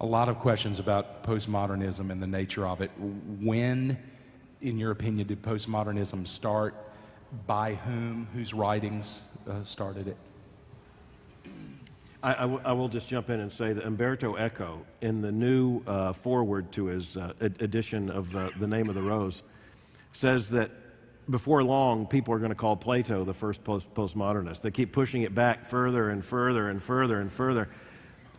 a lot of questions about postmodernism and the nature of it. When, in your opinion, did postmodernism start? By whom? Whose writings started it? I will just jump in and say that Umberto Eco, in the new foreword to his edition of The Name of the Rose, says that before long, people are going to call Plato the first postmodernist. They keep pushing it back further and further and further and further.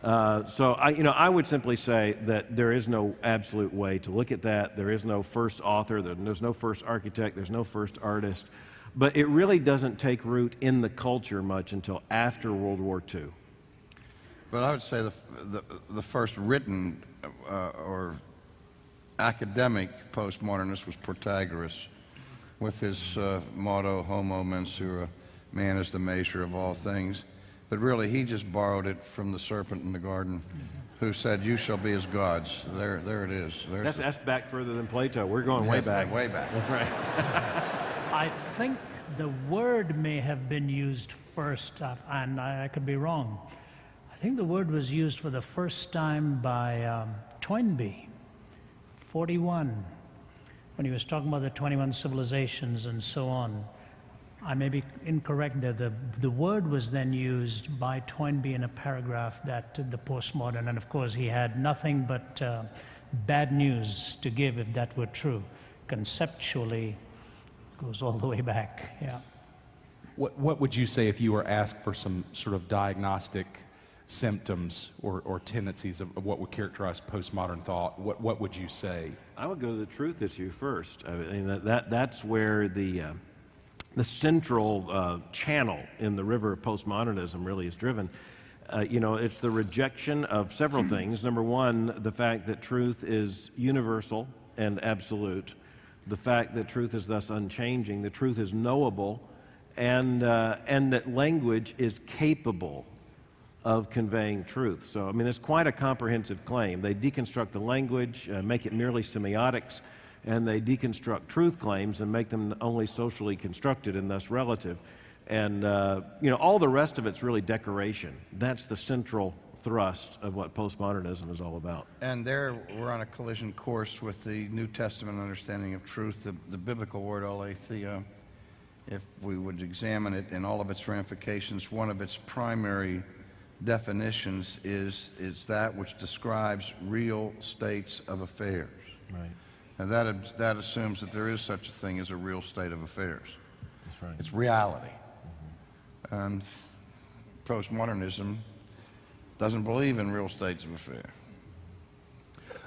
So I would simply say that there is no absolute way to look at that. There is no first author. There's no first architect. There's no first artist. But it really doesn't take root in the culture much until after World War II. But I would say the first written or academic postmodernist was Protagoras, with his motto, homo mensura, man is the measure of all things. But really, he just borrowed it from the serpent in the garden, who said, you shall be as gods. There it is. That's back further than Plato. We're going way back. Way back. That's right. I think the word may have been used first, and I could be wrong. I think the word was used for the first time by Toynbee, 41, when he was talking about the 21 civilizations and so on. I may be incorrect there. The word was then used by Toynbee in a paragraph that the postmodern, and of course he had nothing but bad news to give if that were true. Conceptually, it goes all the way back, yeah. What would you say if you were asked for some sort of diagnostic symptoms or tendencies of what would characterize postmodern thought? What would you say? I would go to the truth issue first. I mean, that's where the central channel in the river of postmodernism really is driven. It's the rejection of several things. Number one, the fact that truth is universal and absolute. The fact that truth is thus unchanging. The truth is knowable, and that language is capable of conveying truth. So, I mean, it's quite a comprehensive claim. They deconstruct the language, make it merely semiotics, and they deconstruct truth claims and make them only socially constructed and thus relative. And, all the rest of it's really decoration. That's the central thrust of what postmodernism is all about. And there we're on a collision course with the New Testament understanding of truth, the biblical word aletheia. If we would examine it in all of its ramifications, one of its primary definitions is that which describes real states of affairs. Right. And that assumes that there is such a thing as a real state of affairs. That's right. It's reality. And postmodernism doesn't believe in real states of affairs.